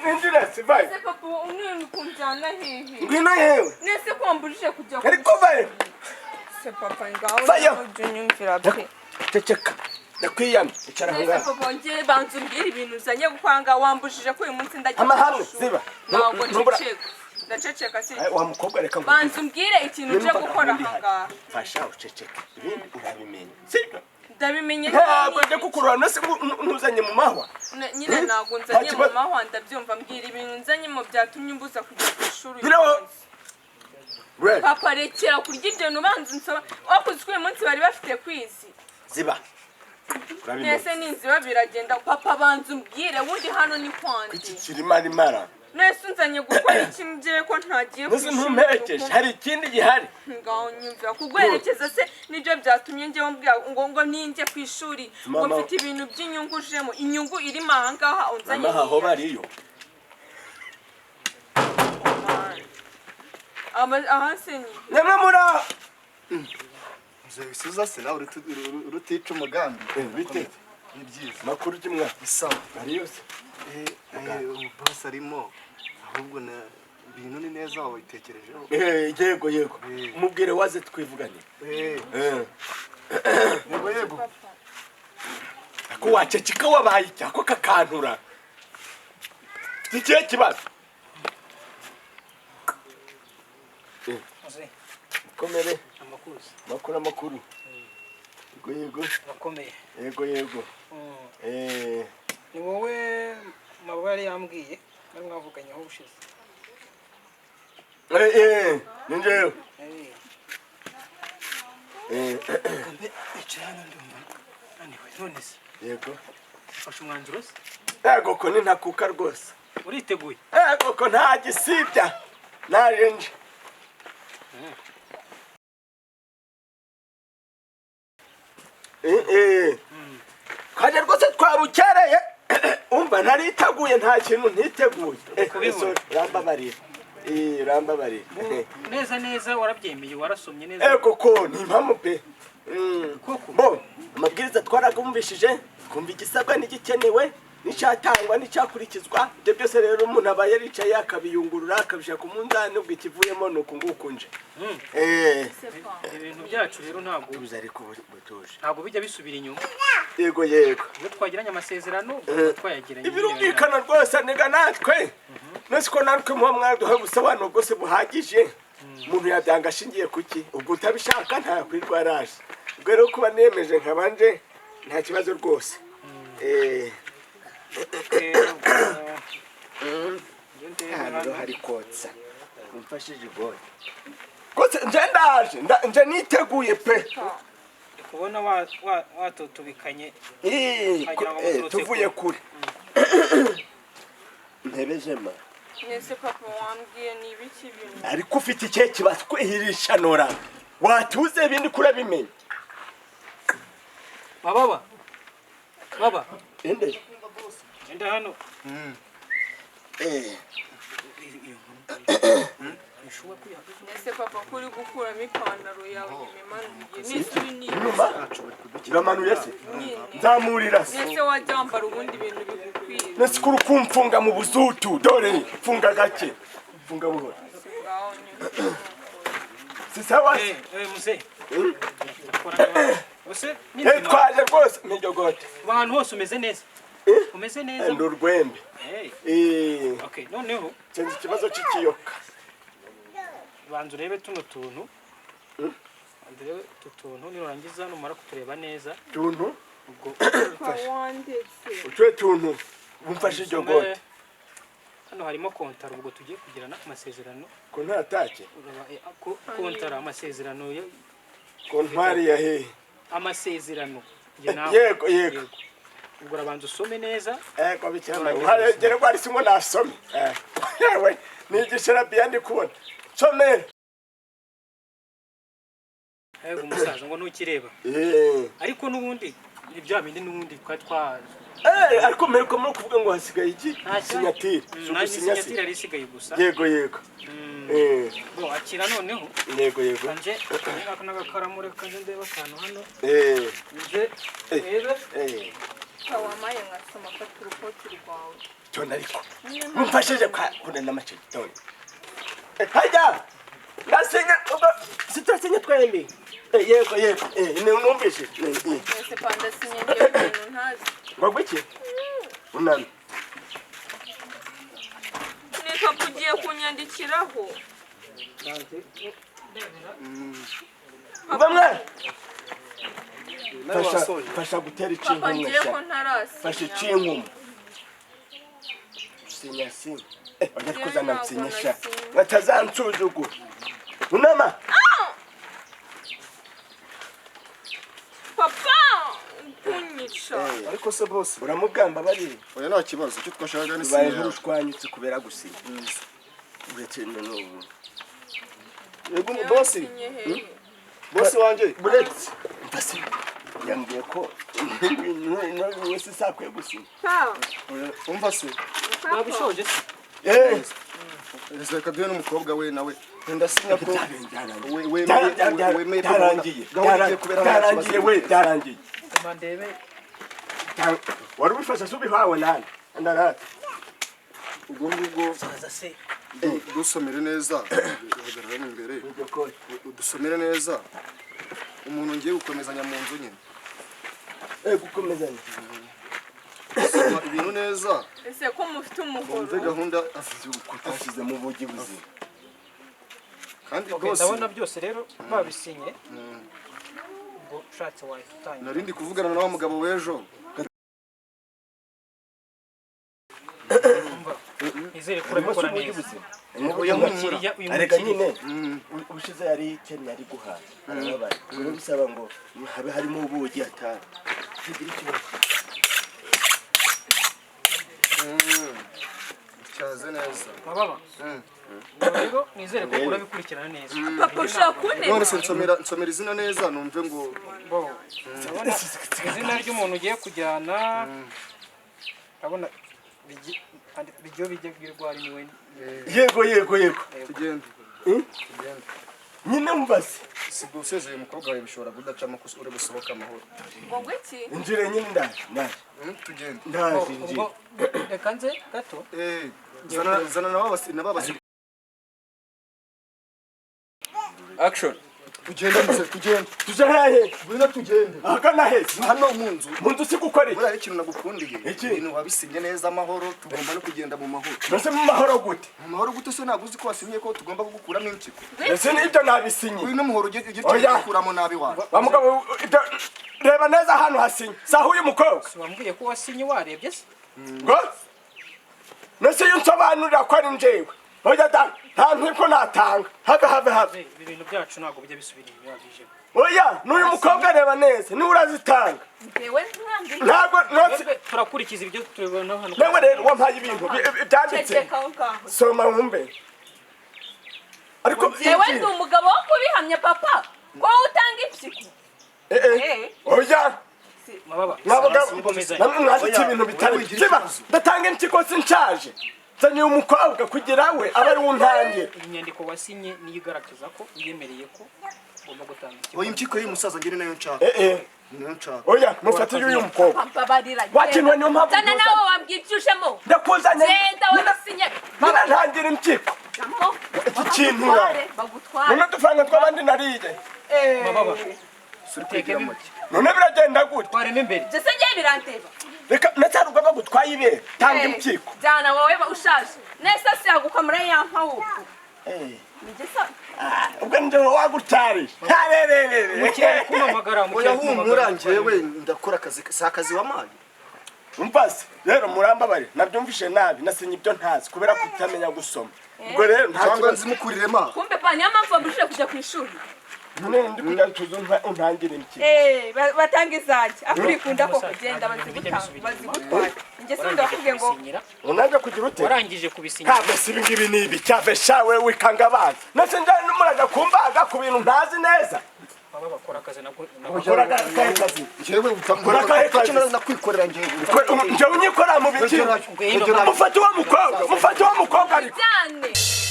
injira sivaye. Ese papa umwe kunjana hehe? Ngwino yewe. Nese kwambujije kujya. Ariko vaye. Se papa ngaho unyumvira pe. Ceceka. Ndakwiyamye. Icara hanga. Ese papa ngiye banzumbira ibintu uzanye gukwanga wambujije ko uyu munsi ndagiye. Amahamwe ziba. Ntabwo nceceka. Ndaceceka se. Wa mukobwa reka ngo. Banzumbire ikintu uje gukora hanga. Fasha uceceka. Ibindi urabimenye. Sibyo? Ndabimenye ntabwo njye kukurura nose ntuzanye mu mahwa. Nyine ntabwo nzanye mu mahwa ndabyumva mbwira ibintu nzanye mu byatumye umbuza kujya ku ishuri. Papa rekera kurya ibyo nubanza nsaba. Wakuze uyu munsi bari bafite kwizi. Ziba. Nese ninziba biragenda papa banzumbwire wundi hano ni kwandi. Iki kirima rimara. Nese nzanye gukora ikintu ngiye ko ntagiye kwishura. Nese ntumperekeje hari ikindi gihari. Ngaho nyumva kugwerekeza se nibyo byatumye ngiye mbwira ngo ninjye ku ishuri ngo mfite ibintu by'inyungu jemo inyungu iri mahangaha unzanye. Aho bariyo. Aha se ni. Nyamamura. Suza se nawe rutica umugambi. Bite? Ni byiza. Makuru kimwe. Isawa. Ari yose. Boss arimo ahubwo na ibintu ni neza wabitekerejeho. Yego. Mubwire waze twivuganye. Yego. Ko waceceka wabaye cyako kakantura. Ikihe kibazo? Komere. Amakuru. Yego. Bakomeye. Yego. Ni wowe mabari yambwiye bari mwavuganye aho bushize. Ninjeyo. Icana ndumva. None se. Yego. Fasha umwanzuro se? Yego ko ni ntakuka rwose. Uriteguye? Yego ko nta gisibya. Narenje. Kaje rwose twabukereye. Umva naritaguye nta kintu ntiteguye. Rambabarira. Rambabarira. Neza warabyemeye warasomye neza. Yego ko ni impamo pe. Bo amabwiriza twaragumvishije kumva igisabwa n'igikenewe n'icyatangwa n'icyakurikizwa ibyo byose rero umuntu aba yaricaye akabiyungurura akabishaka umunzani ubwo ikivuyemo nuko ngukunje. Ibintu byacu rero ntabwo bizari kubutuje. Ntabwo bijya bisubira inyuma. Yego. Iyo twagiranye amasezerano twayagiranye. Ibirumvikana rwose nega natwe. Nese ko natwe mu mwaduha gusobanura rwose buhagije. Umuntu yadanga ashingiye kuki ubwo utabishaka nta kwirwaraje. Ubwo rero kuba nemeje nkabanje nta kibazo rwose. Hano hari kotsa. Umfashije boy. Kotsa nje niteguye pe. Kubona watotubikanye. Tuvuye kure. Ntebejema. Nese papa wambwiye ni ibiki bintu. Ariko ufite ikihe kibazo kwihirisha nora. Watuze ibindi kurabimenya. Baba. Ende hano. Nese papa kuri gukuramo ipantaro yawe imanuye. Nese ni. Iramanuye se. Nzamurira se. Nese wajyambara ubundi bintu bigukwiye. Nese kuri kumfunga mu buzutu dore funga gake. Funga buhoro. Sawa. Muse. Twaje rwose n'iryogote. Abantu hose umeze neza. Umeze neza. Ndurwembe. Okay, noneho cyenze ikibazo cy'ikiyoka. Banzu rebe tuno tuntu. Ndebe tutuntu nirangiza numara kutureba neza. Tuntu? Ubwo wandetse. Utwe tuntu. Umfashe iryogote. Hano harimo kontara ubwo tugiye kugirana amasezerano. Ko ntatake? Kontara amasezerano yo kontwari ya he. Amasezerano. Yego. Ubwo rabanza usome neza. Ko bikirama. Haragere ko ari simo nasome. Yewe nigishira biyandi kubona. Some. Umusaza ngo ntukireba. Ariko nubundi ibyo bindi nubundi twa ariko mereko muri kuvuga ngo hasigaye iki sinyatire. Sinyatire ari sigaye gusa. Yego. Bo akira noneho. Yego. Kanje n'agakaramure kanje ndeba akantu hano. Nje. wamaye nkasoma fata urupoti rwawe tona ariko mumfashije kuna n'amaceri tona hajya ndasinya sitasinya twembi yego ni numvise ese panda sinye ngiye ibintu ntazi ngo iki unani neka kugiye kunyandikiraho bamwe fasha gutera papa ngiye ko icinkumwe ntarasi fasha icinkumwe sinya oya kuzana nsinyisha batazansuzugu unama papa kunyica ariko se boss uramugamba bari oya nta kibazo cyo twashaka ni baye sinya nturushwanyutse kubera gusinya uretse n'ubu yego boss boss wanje buretse mbase yambwiye ko ibintu wese sakwiye gusinya umva se Babishoje se. reka duhe n'umukobwa we nawe ndasinya ko byarangiye we byarangiye Mandebe wari ubifasha se ubihawe nani ndarata ubwo ngubwo saza se. dusomere neza uhagarara imbere dusomere neza umuntu ngiye gukomezanya mu nzu nyine gukomezanya soma ibintu neza ese ko mufite umuhoro mve gahunda afite mu bugi buzima kandi Okay, rwose ndabona byose rero babisinye. Ngo ushatse wahitanye. narindi kuvugana na wa mugabo w'ejo Izere kura bikora neza. areka nyine ubushize yari ikennye ari guhaha arababaye rero bisaba ngo habe harimo ubugi atari kigira ikibazo cyaze neza Mababa. Rero nizere ko kura bikurikirana neza. papa ushaka kunena none se nsomera izina neza numve ngo Bo. Ndabona izina ry'umuntu ugiye kujyana. Ndabona Bijiyobija girwari niwe. yego tugende nyine mbase si gusezeye umukobwa wawe bishobora kudacamo ko uri gusohoka amahoro ngo iki injire nyine ndaje tugende ndaje injire Ubwo reka nze gato. zana na babasi Action. tugende muze tugende tuje hehe bwira tugende ahagana heza hano mu nzu si gukora iki buriya ikintu nagukundiye Iki? ibintu wabisinye neza amahoro tugomba no kugenda mu mahoro mbese mu mahoro gute mu mahoro gute se ntabwo uzi ko wasinye ko tugomba kugukuramo impyiko ese nibyo nabisinye uyu n'umuhoro ugiye Oya. gukuramo nabi wawe wa mugabo reba neza hano hasinye saho uyu mukobwa Wambwiye ko wasinye warebye se. ngo nese iyo nsobanurira ko ari njyewe oya da nta ntiko natanga have Ibi bintu byacu ntabwo bijya bisubira inyuma bije. oya n'uyu mukobwa reba neza niwe urazitanga ngewe ntambi ntabwo notse Turakurikiza ibyo tubona hano. newe rero wampaye ibintu byanditse ceceka aho ngaho soma wumve ariko ngewe ndi umugabo wo kubihamya papa wowe utanga impyiko oya Mababa. namwe mwanditse ibintu bitari kiba ndatanga impyiko sinshaje zanye umukobwa kugira we aba ari untange Inyandiko wasinye niyo igaragaza ko uyemereye ko ugomba gutanga ikigo. oya impyiko y'uyu musaza ngene nayo nshaka niyo nshaka oya mufatiye uyu mukobwa mbabarira wakinwe niyo mpamvu zana nawe wambwiye ibyo ujemo ndakuzanye genda wabisinye nina ntangira impyiko iki kintu bagutware none dufanga tw'abandi nariye Mababa. surikwigira make none biragenda gute Twareme imbere. jese ngiye biranteba reka ndacyari ugomba gutwaye ibere tanga impyiko jana wowe ushaje nesa siyagukamura ya mpawuku nigesa ubwo njyewe wagutari Kumamagara mu oya humura njyewe ndakora akazi si akazi wamaye umvase rero murambabare nabyumvishe nabi nasinye ibyo ntazi kubera ko utamenya gusoma ubwo rero nta cyangwa kibazo nzimukurire ma kumbe pa niyo mpamvu wabujije kujya ku ishuri none ndi kujya tuzi untangire impyiko batanga izajya akurikunda ko kugenda bazigutwara njye sindi wakubwiye ngo unajya kugira ute warangije kubisinya. ntabwo si ibi ngibi ni ibi cyave shawe wikanga abana nase njyane n'umuraga kumbaga ku bintu ntazi neza Mababa bakora akazi nako. ukora akahe kazi njyewe Ukora akahe kazi? nakwikorera njyewe njyewe unyikorera mu biki mufate uwo mukobwa ariko jana